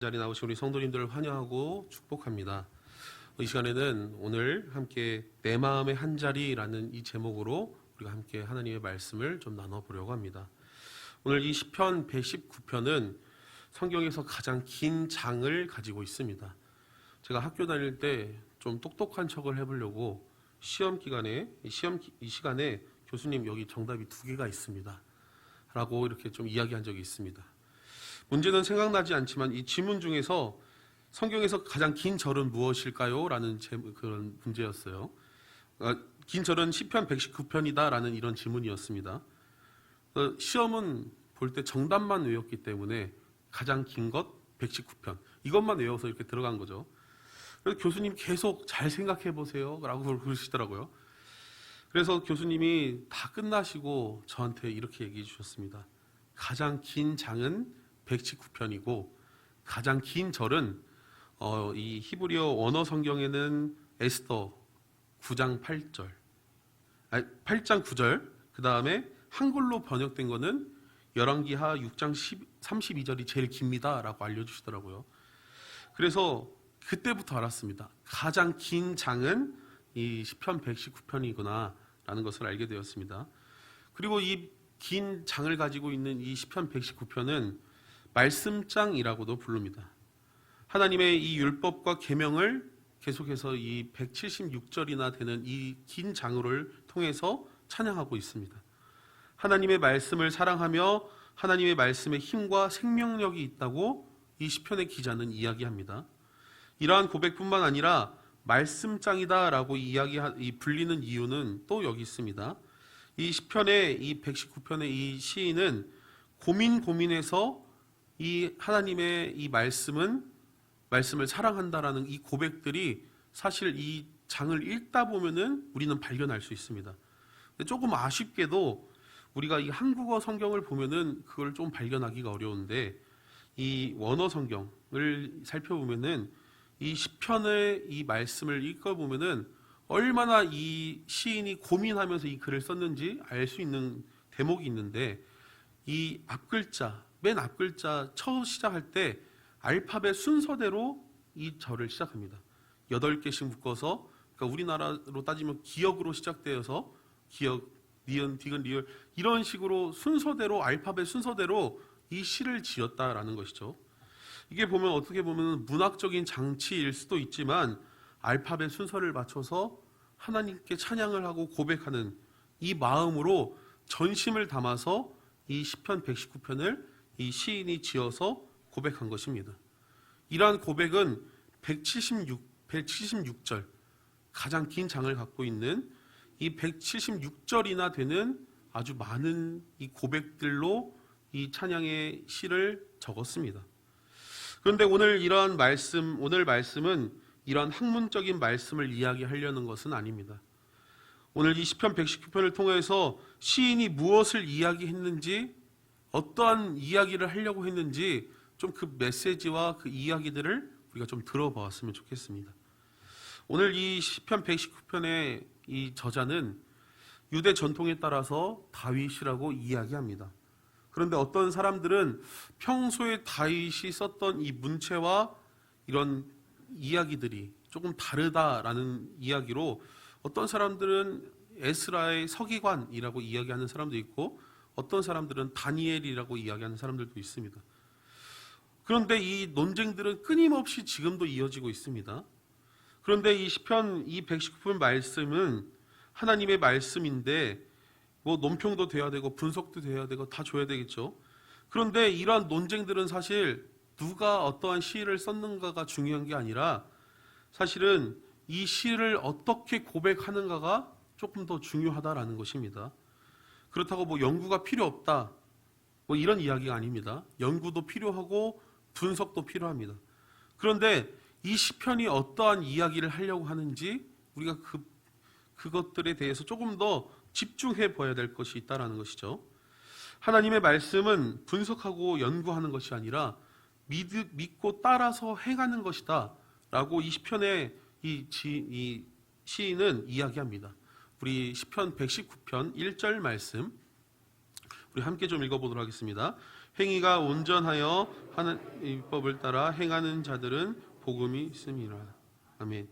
자리에 나오신 우리 성도님들을 환영하고 축복합니다. 이 시간에는 오늘 함께 내 마음의 한 자리라는 이 제목으로 우리가 함께 하나님의 말씀을 좀 나눠보려고 합니다. 오늘 이 시편 119편은 성경에서 가장 긴 장을 가지고 있습니다. 제가 학교 다닐 때 좀 똑똑한 척을 해보려고 시험 시간에 교수님 여기 정답이 2개가 있습니다 라고 이렇게 좀 이야기한 적이 있습니다. 문제는 생각나지 않지만 이 지문 중에서 성경에서 가장 긴 절은 무엇일까요? 라는 그런 문제였어요. 긴 절은 시편 119편이다 라는 이런 지문이었습니다. 시험은 볼 때 정답만 외웠기 때문에 가장 긴 것 119편 이것만 외워서 이렇게 들어간 거죠. 그래서 교수님 계속 잘 생각해 보세요 라고 그러시더라고요. 그래서 교수님이 다 끝나시고 저한테 이렇게 얘기해 주셨습니다. 가장 긴 장은 119편이고 가장 긴 절은 이 히브리어 원어 성경에는 에스더 9장 8절, 8장 9절, 그 다음에 한글로 번역된 거는 열왕기하 6장 32절이 제일 깁니다 라고 알려주시더라고요. 그래서 그때부터 알았습니다. 가장 긴 장은 이 시편 119편이구나 라는 것을 알게 되었습니다. 그리고 이 긴 장을 가지고 있는 이 시편 119편은 말씀장이라고도 부릅니다. 하나님의 이 율법과 계명을 계속해서 이 176절이나 되는 이 긴 장을 통해서 찬양하고 있습니다. 하나님의 말씀을 사랑하며 하나님의 말씀에 힘과 생명력이 있다고 이 시편의 기자는 이야기합니다. 이러한 고백뿐만 아니라 말씀장이다라고 불리는 이유는 또 여기 있습니다. 이 시편의 이 119편의 이 시인은 고민해서 이 하나님의 이 말씀을 사랑한다라는 이 고백들이 사실 이 장을 읽다 보면은 우리는 발견할 수 있습니다. 근데 조금 아쉽게도 우리가 이 한국어 성경을 보면은 그걸 좀 발견하기가 어려운데 이 원어 성경을 살펴보면은 이 시편의 이 말씀을 읽어보면은 얼마나 이 시인이 고민하면서 이 글을 썼는지 알 수 있는 대목이 있는데 이 앞글자, 맨 앞글자 처음 시작할 때 알파벳 순서대로 이 절을 시작합니다. 8개씩 묶어서, 그러니까 우리나라로 따지면 기역으로 시작되어서 기역, 니은, 디귿, 리을 이런 식으로 순서대로 알파벳 순서대로 이 시를 지었다라는 것이죠. 이게 보면 어떻게 보면 문학적인 장치일 수도 있지만 알파벳 순서를 맞춰서 하나님께 찬양을 하고 고백하는 이 마음으로 전심을 담아서 이 시편 119편을 이 시인이 지어서 고백한 것입니다. 이러한 고백은 176절 가장 긴 장을 갖고 있는 이 176절이나 되는 아주 많은 이 고백들로 이 찬양의 시를 적었습니다. 그런데 오늘 말씀은 이러한 학문적인 말씀을 이야기하려는 것은 아닙니다. 오늘 이 시편 119편을 통해서 시인이 무엇을 이야기했는지, 어떠한 이야기를 하려고 했는지 좀 그 메시지와 그 이야기들을 우리가 좀 들어보았으면 좋겠습니다. 오늘 이 시편 119편의 이 저자는 유대 전통에 따라서 다윗이라고 이야기합니다. 그런데 어떤 사람들은 평소에 다윗이 썼던 이 문체와 이런 이야기들이 조금 다르다라는 이야기로 어떤 사람들은 에스라의 서기관이라고 이야기하는 사람도 있고 어떤 사람들은 다니엘이라고 이야기하는 사람들도 있습니다. 그런데 이 논쟁들은 끊임없이 지금도 이어지고 있습니다. 그런데 이 시편 이 119편 말씀은 하나님의 말씀인데 뭐 논평도 돼야 되고 분석도 돼야 되고 다 줘야 되겠죠. 그런데 이러한 논쟁들은 사실 누가 어떠한 시를 썼는가가 중요한 게 아니라 사실은 이 시를 어떻게 고백하는가가 조금 더 중요하다라는 것입니다. 그렇다고 뭐 연구가 필요 없다 뭐 이런 이야기가 아닙니다. 연구도 필요하고 분석도 필요합니다. 그런데 이 시편이 어떠한 이야기를 하려고 하는지 우리가 그것들에 대해서 조금 더 집중해 봐야 될 것이 있다라는 것이죠. 하나님의 말씀은 분석하고 연구하는 것이 아니라 믿고 따라서 행하는 것이다 라고 이 시편의 이 시인은 이야기합니다. 우리 시편 119편 1절 말씀 우리 함께 좀 읽어보도록 하겠습니다. 행위가 온전하여 하는 율법을 따라 행하는 자들은 복음이 있음이라. 아멘.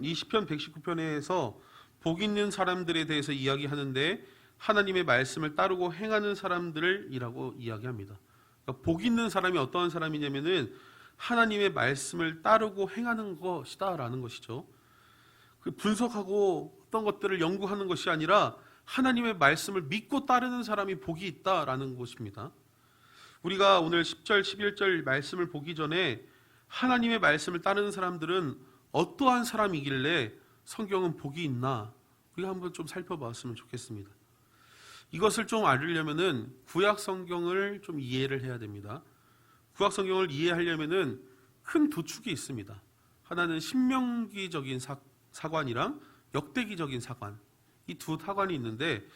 이 시편 119편에서 복 있는 사람들에 대해서 이야기하는데 하나님의 말씀을 따르고 행하는 사람들이라고 이야기합니다. 그러니까 복 있는 사람이 어떠한 사람이냐면은 하나님의 말씀을 따르고 행하는 것이다라는 것이죠. 그 분석하고 어떤 것들을 연구하는 것이 아니라 하나님의 말씀을 믿고 따르는 사람이 복이 있다라는 것입니다. 우리가 오늘 10절, 11절 말씀을 보기 전에 하나님의 말씀을 따르는 사람들은 어떠한 사람이길래 성경은 복이 있나 우리가 한번 좀 살펴봤으면 좋겠습니다. 이것을 좀 알으려면은 구약 성경을 좀 이해를 해야 됩니다. 구약 성경을 이해하려면은 큰 두 축이 있습니다. 하나는 신명기적인 사관이랑 역대기적인 사관, 이 두 사관이 있는데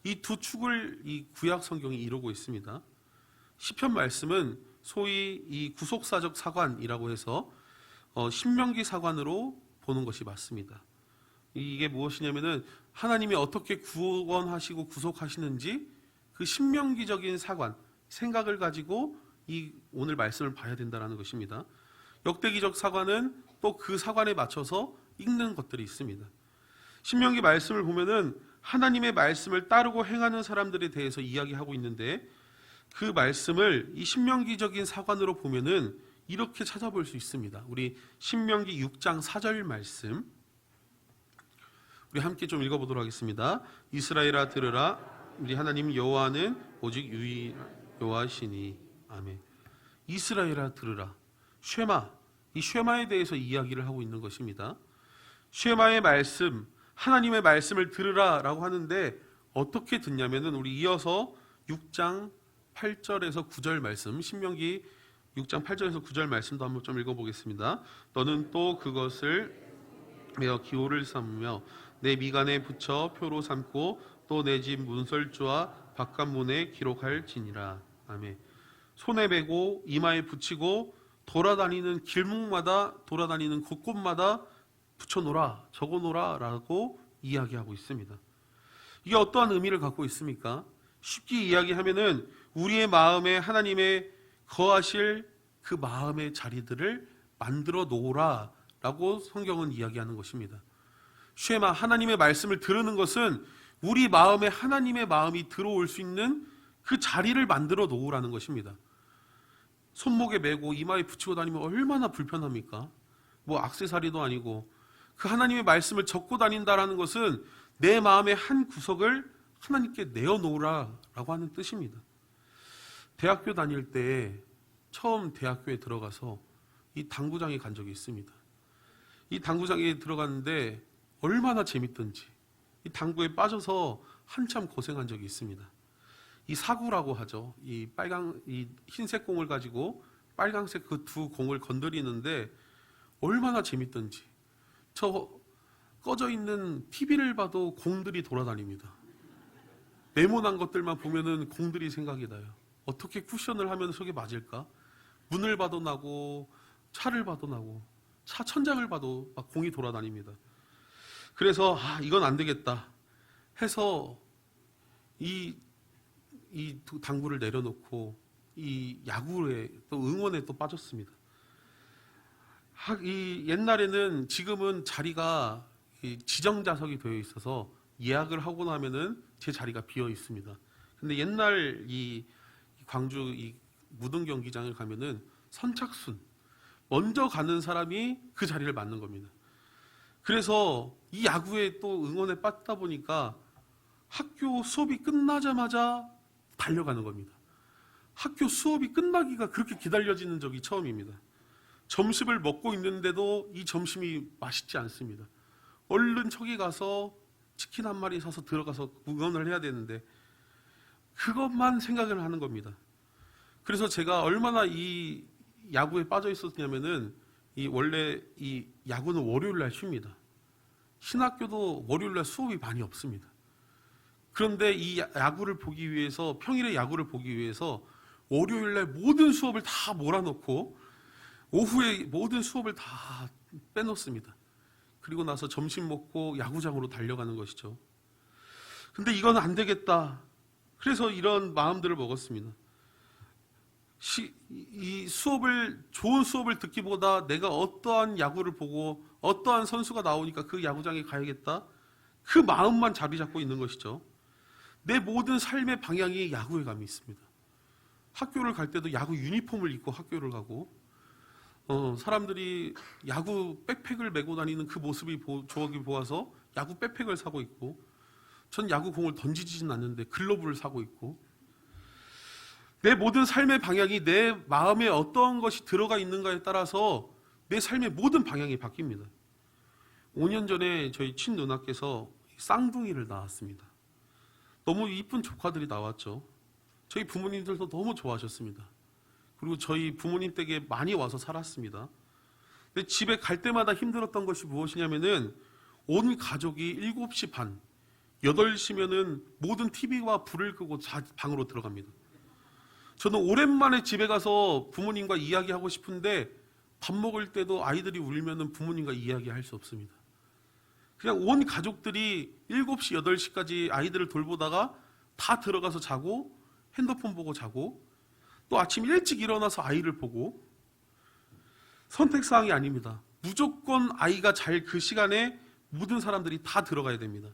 이 두 축을 이 구약 성경이 이루고 있습니다. 시편 말씀은 소위 이 구속사적 사관이라고 해서 신명기 사관으로 보는 것이 맞습니다. 이게 무엇이냐면은 하나님이 어떻게 구원하시고 구속하시는지 그 신명기적인 사관, 생각을 가지고 이 오늘 말씀을 봐야 된다는 것입니다. 역대기적 사관은 또 그 사관에 맞춰서 읽는 것들이 있습니다. 신명기 말씀을 보면은 하나님의 말씀을 따르고 행하는 사람들에 대해서 이야기하고 있는데 그 말씀을 이 신명기적인 사관으로 보면은 이렇게 찾아볼 수 있습니다. 우리 신명기 6장 4절 말씀 우리 함께 좀 읽어보도록 하겠습니다. 이스라엘아 들으라 우리 하나님 여호와는 오직 여호와시니. 아멘. 이스라엘아 들으라. 쉐마, 이 쉐마에 대해서 이야기를 하고 있는 것입니다. 쉐마의 말씀, 하나님의 말씀을 들으라라고 하는데 어떻게 듣냐면은 우리 이어서 6장 8절에서 9절 말씀, 신명기 6장 8절에서 9절 말씀도 한번 좀 읽어보겠습니다. 너는 또 그것을 메어 기호를 삼으며 내 미간에 붙여 표로 삼고 또 내 집 문설주와 바깥문에 기록할지니라. 아멘. 손에 메고 이마에 붙이고 돌아다니는 길목마다 돌아다니는 곳곳마다 붙여놓으라, 적어놓으라 라고 이야기하고 있습니다. 이게 어떠한 의미를 갖고 있습니까? 쉽게 이야기하면은 우리의 마음에 하나님의 거하실 그 마음의 자리들을 만들어 놓으라 라고 성경은 이야기하는 것입니다. 쉐마, 하나님의 말씀을 들으는 것은 우리 마음에 하나님의 마음이 들어올 수 있는 그 자리를 만들어 놓으라는 것입니다. 손목에 메고 이마에 붙이고 다니면 얼마나 불편합니까? 뭐 액세서리도 아니고 그 하나님의 말씀을 적고 다닌다라는 것은 내 마음의 한 구석을 하나님께 내어놓으라라고 하는 뜻입니다. 대학교 다닐 때 처음 대학교에 들어가서 이 당구장에 간 적이 있습니다. 이 당구장에 들어갔는데 얼마나 재밌던지 이 당구에 빠져서 한참 고생한 적이 있습니다. 이 사구라고 하죠. 이 흰색 공을 가지고 빨강색 그 두 공을 건드리는데 얼마나 재밌던지 저 꺼져 있는 TV를 봐도 공들이 돌아다닙니다. 네모난 것들만 보면은 공들이 생각이 나요. 어떻게 쿠션을 하면 속에 맞을까? 문을 봐도 나고 차를 봐도 나고 차 천장을 봐도 막 공이 돌아다닙니다. 그래서 이건 안 되겠다 해서 이 당구를 내려놓고 이 야구에 또 응원에 또 빠졌습니다. 이 옛날에는 지금은 자리가 지정 좌석이 되어 있어서 예약을 하고 나면은 제 자리가 비어 있습니다. 근데 옛날 이 광주 이 무등 경기장을 가면은 선착순 먼저 가는 사람이 그 자리를 맡는 겁니다. 그래서 이 야구에 또 응원에 빠지다 보니까 학교 수업이 끝나자마자 달려가는 겁니다. 학교 수업이 끝나기가 그렇게 기다려지는 적이 처음입니다. 점심을 먹고 있는데도 이 점심이 맛있지 않습니다. 얼른 저기 가서 치킨 한 마리 사서 들어가서 응원을 해야 되는데 그것만 생각을 하는 겁니다. 그래서 제가 얼마나 이 야구에 빠져 있었냐면은 원래 이 야구는 월요일 날 쉽니다. 신학교도 월요일 날 수업이 많이 없습니다. 그런데 이 야구를 보기 위해서 평일에 야구를 보기 위해서 월요일 날 모든 수업을 다 몰아넣고 오후에 모든 수업을 다 빼놓습니다. 그리고 나서 점심 먹고 야구장으로 달려가는 것이죠. 근데 이건 안 되겠다. 그래서 이런 마음들을 먹었습니다. 이 수업을, 좋은 수업을 듣기보다 내가 어떠한 야구를 보고 어떠한 선수가 나오니까 그 야구장에 가야겠다, 그 마음만 자리 잡고 있는 것이죠. 내 모든 삶의 방향이 야구에 감이 있습니다. 학교를 갈 때도 야구 유니폼을 입고 학교를 가고, 사람들이 야구 백팩을 메고 다니는 그 모습이 좋아하기 보아서 야구 백팩을 사고 있고, 전 야구 공을 던지지는 않는데 글러브를 사고 있고, 내 모든 삶의 방향이 내 마음에 어떤 것이 들어가 있는가에 따라서 내 삶의 모든 방향이 바뀝니다. 5년 전에 저희 친누나께서 쌍둥이를 낳았습니다. 너무 이쁜 조카들이 나왔죠. 저희 부모님들도 너무 좋아하셨습니다. 그리고 저희 부모님 댁에 많이 와서 살았습니다. 근데 집에 갈 때마다 힘들었던 것이 무엇이냐면은 온 가족이 7시 반, 8시면은 모든 TV와 불을 끄고 방으로 들어갑니다. 저는 오랜만에 집에 가서 부모님과 이야기하고 싶은데 밥 먹을 때도 아이들이 울면은 부모님과 이야기할 수 없습니다. 그냥 온 가족들이 7시, 8시까지 아이들을 돌보다가 다 들어가서 자고 핸드폰 보고 자고 또 아침 일찍 일어나서 아이를 보고, 선택사항이 아닙니다. 무조건 아이가 잘 그 시간에 모든 사람들이 다 들어가야 됩니다.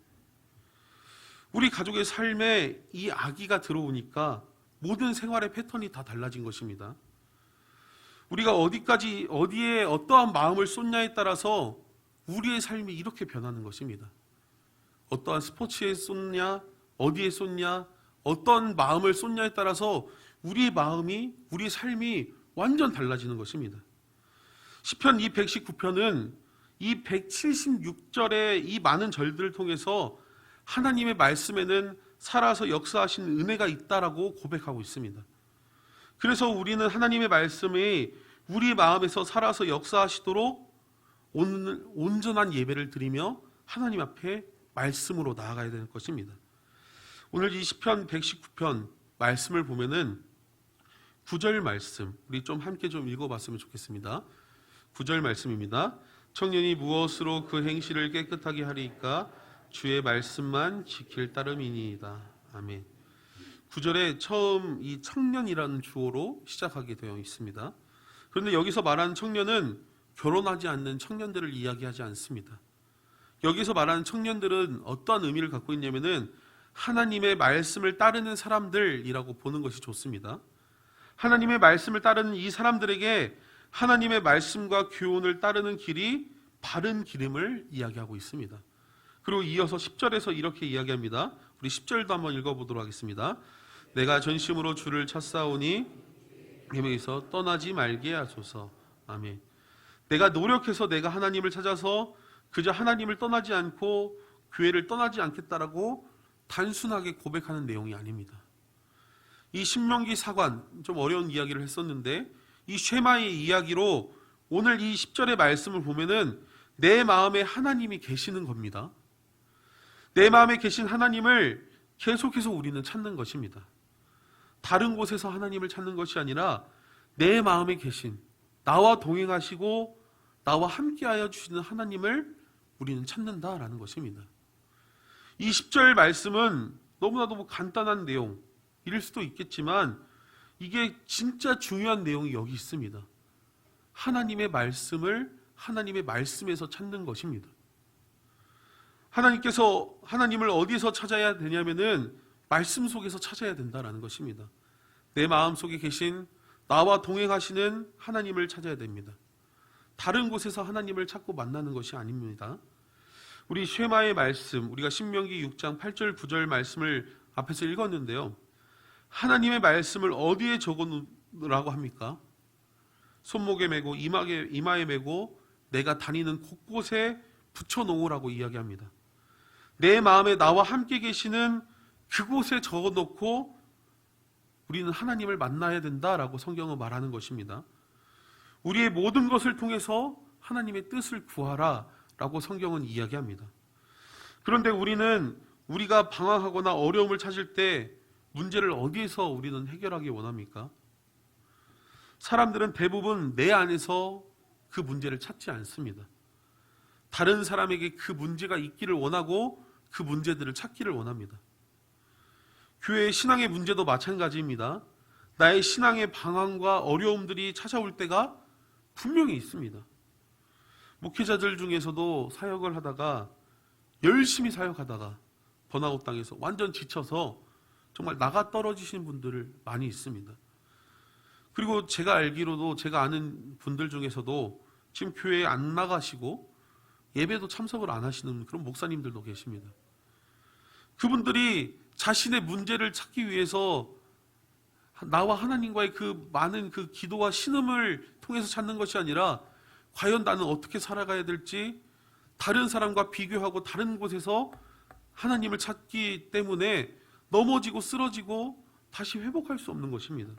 우리 가족의 삶에 이 아기가 들어오니까 모든 생활의 패턴이 다 달라진 것입니다. 우리가 어디에 어떠한 마음을 쏟냐에 따라서 우리의 삶이 이렇게 변하는 것입니다. 어떠한 스포츠에 쏟냐, 어디에 쏟냐, 어떤 마음을 쏟냐에 따라서 우리의 마음이, 우리의 삶이 완전 달라지는 것입니다. 시편 이 119편은 이 176절의 이 많은 절들을 통해서 하나님의 말씀에는 살아서 역사하신 은혜가 있다라고 고백하고 있습니다. 그래서 우리는 하나님의 말씀이 우리 마음에서 살아서 역사하시도록 오늘 온전한 예배를 드리며 하나님 앞에 말씀으로 나아가야 되는 것입니다. 오늘 이 시편 119편 말씀을 보면은 9절 말씀, 우리 좀 함께 좀 읽어봤으면 좋겠습니다. 9절 말씀입니다. 청년이 무엇으로 그 행실을 깨끗하게 하리이까? 주의 말씀만 지킬 따름이니이다. 아멘. 9절에 처음 이 청년이라는 주어로 시작하게 되어 있습니다. 그런데 여기서 말하는 청년은 결혼하지 않는 청년들을 이야기하지 않습니다. 여기서 말하는 청년들은 어떠한 의미를 갖고 있냐면은 하나님의 말씀을 따르는 사람들이라고 보는 것이 좋습니다. 하나님의 말씀을 따르는 이 사람들에게 하나님의 말씀과 교훈을 따르는 길이 바른 길임을 이야기하고 있습니다. 그리고 이어서 10절에서 이렇게 이야기합니다. 우리 10절도 한번 읽어보도록 하겠습니다. 내가 전심으로 주를 찾사오니 여기서 떠나지 말게 하소서. 아멘. 내가 노력해서 내가 하나님을 찾아서 그저 하나님을 떠나지 않고 교회를 떠나지 않겠다라고 단순하게 고백하는 내용이 아닙니다. 이 신명기 사관, 좀 어려운 이야기를 했었는데 이 쉐마의 이야기로 오늘 이 10절의 말씀을 보면은 내 마음에 하나님이 계시는 겁니다. 내 마음에 계신 하나님을 계속해서 우리는 찾는 것입니다. 다른 곳에서 하나님을 찾는 것이 아니라 내 마음에 계신, 나와 동행하시고 나와 함께하여 주시는 하나님을 우리는 찾는다라는 것입니다. 이 10절 말씀은 너무나도 간단한 내용일 수도 있겠지만 이게 진짜 중요한 내용이 여기 있습니다. 하나님의 말씀을 하나님의 말씀에서 찾는 것입니다. 하나님께서 하나님을 어디서 찾아야 되냐면은 말씀 속에서 찾아야 된다라는 것입니다. 내 마음속에 계신 나와 동행하시는 하나님을 찾아야 됩니다. 다른 곳에서 하나님을 찾고 만나는 것이 아닙니다. 우리 쉐마의 말씀, 우리가 신명기 6장 8절 9절 말씀을 앞에서 읽었는데요. 하나님의 말씀을 어디에 적어놓으라고 합니까? 손목에 메고 이마에 메고 내가 다니는 곳곳에 붙여놓으라고 이야기합니다. 내 마음에 나와 함께 계시는 그곳에 적어놓고 우리는 하나님을 만나야 된다라고 성경은 말하는 것입니다. 우리의 모든 것을 통해서 하나님의 뜻을 구하라 라고 성경은 이야기합니다. 그런데 우리가 방황하거나 어려움을 찾을 때 문제를 어디에서 우리는 해결하기 원합니까? 사람들은 대부분 내 안에서 그 문제를 찾지 않습니다. 다른 사람에게 그 문제가 있기를 원하고 그 문제들을 찾기를 원합니다. 교회의 신앙의 문제도 마찬가지입니다. 나의 신앙의 방황과 어려움들이 찾아올 때가 분명히 있습니다. 목회자들 중에서도 사역을 하다가 열심히 사역하다가 번아웃 당해서 완전 지쳐서 정말 나가 떨어지신 분들 많이 있습니다. 그리고 제가 알기로도 제가 아는 분들 중에서도 지금 교회에 안 나가시고 예배도 참석을 안 하시는 그런 목사님들도 계십니다. 그분들이 자신의 문제를 찾기 위해서 나와 하나님과의 그 많은 그 기도와 신음을 통해서 찾는 것이 아니라 과연 나는 어떻게 살아가야 될지 다른 사람과 비교하고 다른 곳에서 하나님을 찾기 때문에 넘어지고 쓰러지고 다시 회복할 수 없는 것입니다.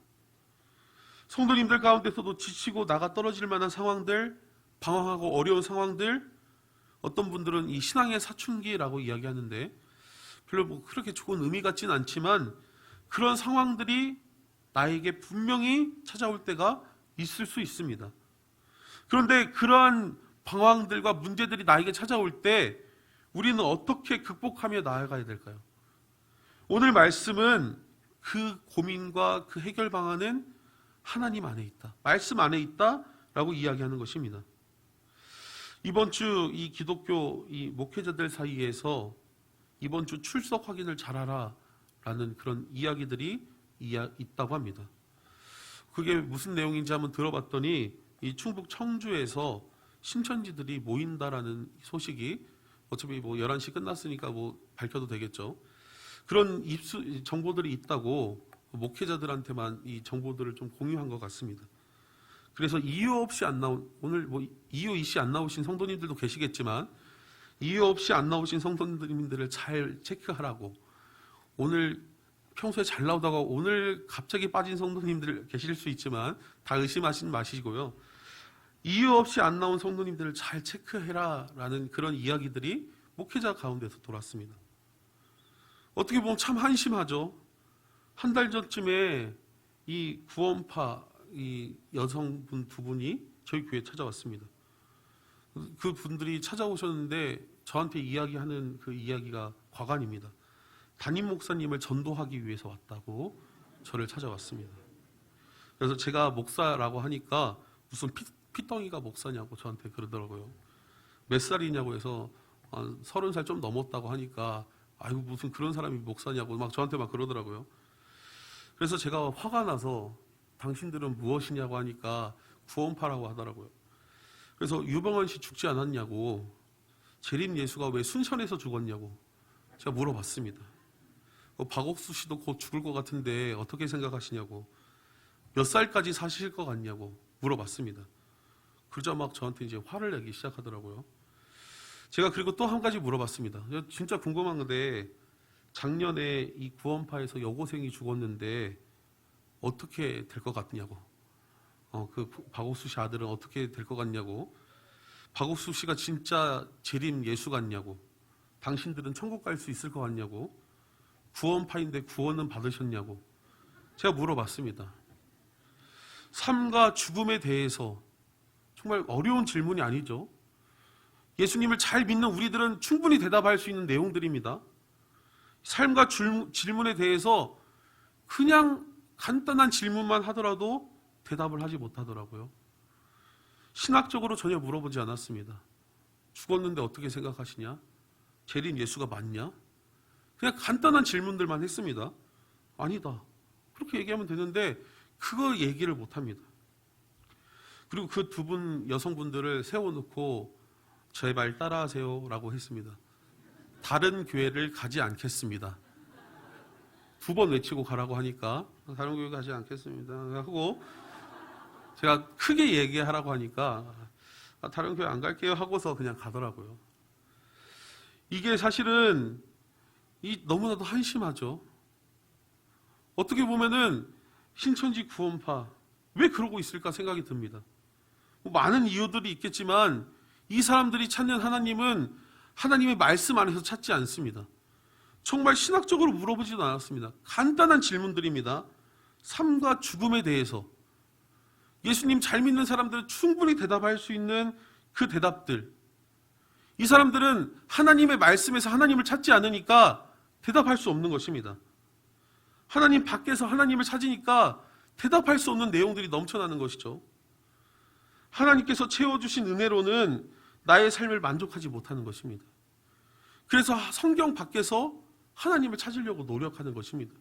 성도님들 가운데서도 지치고 나가 떨어질 만한 상황들, 방황하고 어려운 상황들, 어떤 분들은 이 신앙의 사춘기라고 이야기하는데 별로 뭐 그렇게 좋은 의미 같진 않지만 그런 상황들이 나에게 분명히 찾아올 때가 있을 수 있습니다. 그런데 그러한 방황들과 문제들이 나에게 찾아올 때 우리는 어떻게 극복하며 나아가야 될까요? 오늘 말씀은 그 고민과 그 해결 방안은 하나님 안에 있다, 말씀 안에 있다라고 이야기하는 것입니다. 이번 주 이 기독교 이 목회자들 사이에서 이번 주 출석 확인을 잘하라 라는 그런 이야기들이 있다고 합니다. 그게 무슨 내용인지 한번 들어봤더니 이 충북 청주에서 신천지들이 모인다라는 소식이 어차피 뭐 11시 끝났으니까 뭐 밝혀도 되겠죠. 그런 정보들이 있다고 목회자들한테만 이 정보들을 좀 공유한 것 같습니다. 그래서 이유 없이 안 나온, 오늘 뭐 이유 이씨 안 나오신 성도님들도 계시겠지만 이유 없이 안 나오신 성도님들을 잘 체크하라고, 오늘 평소에 잘 나오다가 오늘 갑자기 빠진 성도님들 계실 수 있지만 다 의심하지 마시고요. 이유 없이 안 나온 성도님들을 잘 체크해라 라는 그런 이야기들이 목회자 가운데서 돌았습니다. 어떻게 보면 참 한심하죠. 한 달 전쯤에 이 구원파 이 여성분 두 분이 저희 교회에 찾아왔습니다. 그 분들이 찾아오셨는데 저한테 이야기하는 그 이야기가 과관입니다. 담임 목사님을 전도하기 위해서 왔다고 저를 찾아왔습니다. 그래서 제가 목사라고 하니까 무슨 피덩이가 목사냐고 저한테 그러더라고요. 몇 살이냐고 해서 30살 좀 넘었다고 하니까 아이고 무슨 그런 사람이 목사냐고 막 저한테 막 그러더라고요. 그래서 제가 화가 나서 당신들은 무엇이냐고 하니까 구원파라고 하더라고요. 그래서 유병헌 씨 죽지 않았냐고, 재림 예수가 왜 순천에서 죽었냐고 제가 물어봤습니다. 박옥수 씨도 곧 죽을 것 같은데 어떻게 생각하시냐고, 몇 살까지 사실 것 같냐고 물어봤습니다. 그러자 막 저한테 이제 화를 내기 시작하더라고요. 제가 그리고 또 한 가지 물어봤습니다. 진짜 궁금한 건데 작년에 이 구원파에서 여고생이 죽었는데 어떻게 될 것 같냐고, 그 박옥수 씨 아들은 어떻게 될 것 같냐고, 박옥수 씨가 진짜 재림 예수 같냐고, 당신들은 천국 갈 수 있을 것 같냐고, 구원파인데 구원은 받으셨냐고 제가 물어봤습니다. 삶과 죽음에 대해서 정말 어려운 질문이 아니죠. 예수님을 잘 믿는 우리들은 충분히 대답할 수 있는 내용들입니다. 삶과 질문에 대해서 그냥 간단한 질문만 하더라도 대답을 하지 못하더라고요. 신학적으로 전혀 물어보지 않았습니다. 죽었는데 어떻게 생각하시냐? 재림 예수가 맞냐? 그냥 간단한 질문들만 했습니다. 아니다, 그렇게 얘기하면 되는데 그거 얘기를 못합니다. 그리고 그 두 분 여성분들을 세워놓고 제 말 따라하세요 라고 했습니다. 다른 교회를 가지 않겠습니다. 2번 외치고 가라고 하니까 다른 교회 가지 않겠습니다 하고, 제가 크게 얘기하라고 하니까 다른 교회 안 갈게요 하고서 그냥 가더라고요. 이게 사실은 너무나도 한심하죠. 어떻게 보면은 신천지 구원파 왜 그러고 있을까 생각이 듭니다. 많은 이유들이 있겠지만 이 사람들이 찾는 하나님은 하나님의 말씀 안에서 찾지 않습니다. 정말 신학적으로 물어보지도 않았습니다. 간단한 질문들입니다. 삶과 죽음에 대해서 예수님 잘 믿는 사람들은 충분히 대답할 수 있는 그 대답들. 이 사람들은 하나님의 말씀에서 하나님을 찾지 않으니까 대답할 수 없는 것입니다. 하나님 밖에서 하나님을 찾으니까 대답할 수 없는 내용들이 넘쳐나는 것이죠. 하나님께서 채워주신 은혜로는 나의 삶을 만족하지 못하는 것입니다. 그래서 성경 밖에서 하나님을 찾으려고 노력하는 것입니다.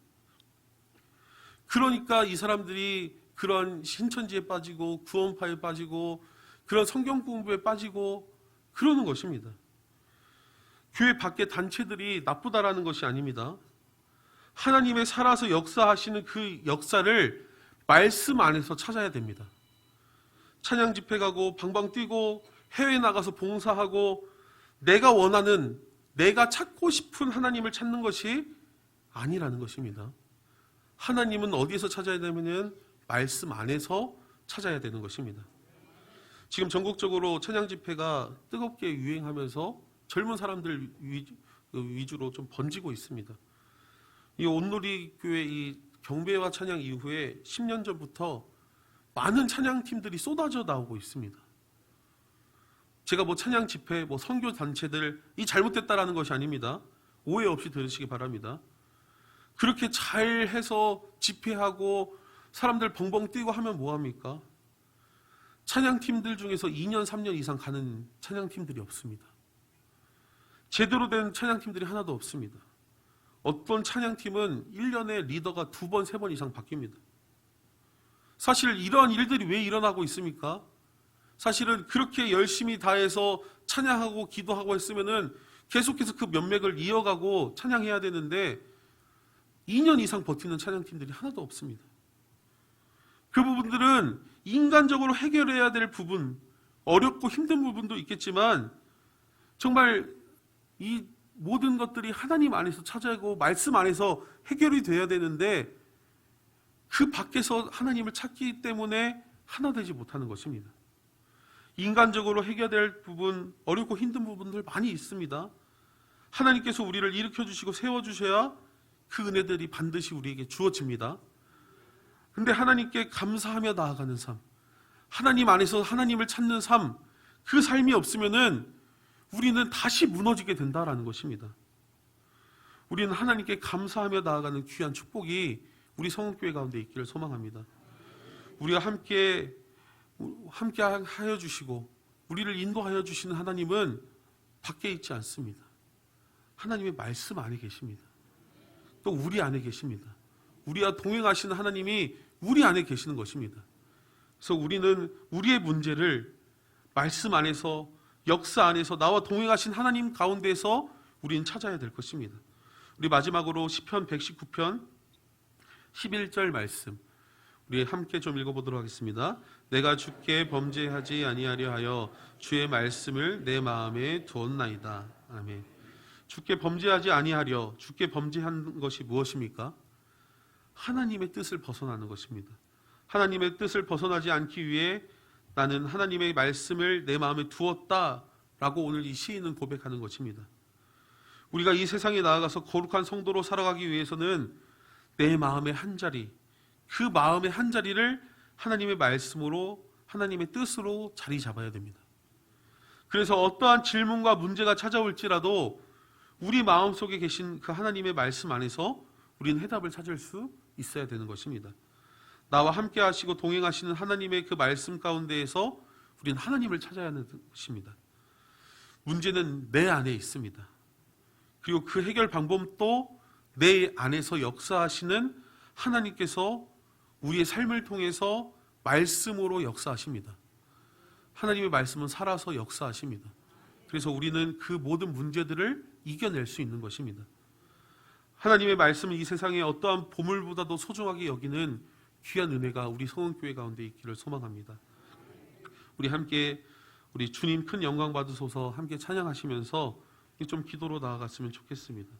그러니까 이 사람들이 그런 신천지에 빠지고 구원파에 빠지고 그런 성경 공부에 빠지고 그러는 것입니다. 교회 밖의 단체들이 나쁘다라는 것이 아닙니다. 하나님의 살아서 역사하시는 그 역사를 말씀 안에서 찾아야 됩니다. 찬양 집회 가고 방방 뛰고 해외 나가서 봉사하고 내가 원하는, 내가 찾고 싶은 하나님을 찾는 것이 아니라는 것입니다. 하나님은 어디에서 찾아야 되냐면 말씀 안에서 찾아야 되는 것입니다. 지금 전국적으로 찬양 집회가 뜨겁게 유행하면서 젊은 사람들 위주로 좀 번지고 있습니다. 이 온누리 교회 이 경배와 찬양 이후에 10년 전부터 많은 찬양팀들이 쏟아져 나오고 있습니다. 제가 찬양 집회, 선교 단체들 이 잘못됐다라는 것이 아닙니다. 오해 없이 들으시기 바랍니다. 그렇게 잘해서 집회하고 사람들 벙벙 뛰고 하면 뭐합니까? 찬양팀들 중에서 2년, 3년 이상 가는 찬양팀들이 없습니다. 제대로 된 찬양팀들이 하나도 없습니다. 어떤 찬양팀은 1년에 리더가 2번, 3번 이상 바뀝니다. 사실 이러한 일들이 왜 일어나고 있습니까? 사실은 그렇게 열심히 다해서 찬양하고 기도하고 했으면은 계속해서 그 면맥을 이어가고 찬양해야 되는데 2년 이상 버티는 찬양팀들이 하나도 없습니다. 그 부분들은 인간적으로 해결해야 될 부분, 어렵고 힘든 부분도 있겠지만 정말 이 모든 것들이 하나님 안에서 찾아고 말씀 안에서 해결이 돼야 되는데 그 밖에서 하나님을 찾기 때문에 하나 되지 못하는 것입니다. 인간적으로 해결될 부분, 어렵고 힘든 부분들 많이 있습니다. 하나님께서 우리를 일으켜 주시고 세워 주셔야 그 은혜들이 반드시 우리에게 주어집니다. 근데 하나님께 감사하며 나아가는 삶, 하나님 안에서 하나님을 찾는 삶, 그 삶이 없으면은 우리는 다시 무너지게 된다라는 것입니다. 우리는 하나님께 감사하며 나아가는 귀한 축복이 우리 성원교회 가운데 있기를 소망합니다. 우리가 함께 하여 주시고 우리를 인도하여 주시는 하나님은 밖에 있지 않습니다. 하나님의 말씀 안에 계십니다. 또 우리 안에 계십니다. 우리와 동행하시는 하나님이 우리 안에 계시는 것입니다. 그래서 우리는 우리의 문제를 말씀 안에서, 역사 안에서 나와 동행하신 하나님 가운데서 우리는 찾아야 될 것입니다. 우리 마지막으로 시편 119편 11절 말씀 우리 함께 좀 읽어보도록 하겠습니다. 내가 주께 범죄하지 아니하려 하여 주의 말씀을 내 마음에 두었나이다. 아멘. 주께 범죄하지 아니하려, 주께 범죄한 것이 무엇입니까? 하나님의 뜻을 벗어나는 것입니다. 하나님의 뜻을 벗어나지 않기 위해 나는 하나님의 말씀을 내 마음에 두었다라고 오늘 이 시인은 고백하는 것입니다. 우리가 이 세상에 나아가서 거룩한 성도로 살아가기 위해서는 내 마음의 한자리, 그 마음의 한자리를 하나님의 말씀으로, 하나님의 뜻으로 자리 잡아야 됩니다. 그래서 어떠한 질문과 문제가 찾아올지라도 우리 마음속에 계신 그 하나님의 말씀 안에서 우리는 해답을 찾을 수 있어야 되는 것입니다. 나와 함께 하시고 동행하시는 하나님의 그 말씀 가운데에서 우리는 하나님을 찾아야 하는 것입니다. 문제는 내 안에 있습니다. 그리고 그 해결 방법도 내 안에서 역사하시는 하나님께서 우리의 삶을 통해서 말씀으로 역사하십니다. 하나님의 말씀은 살아서 역사하십니다. 그래서 우리는 그 모든 문제들을 이겨낼 수 있는 것입니다. 하나님의 말씀은 이 세상에 어떠한 보물보다도 소중하게 여기는 귀한 은혜가 우리 성원교회 가운데 있기를 소망합니다. 우리 함께 우리 주님 큰 영광 받으소서 함께 찬양하시면서 좀 기도로 나아갔으면 좋겠습니다.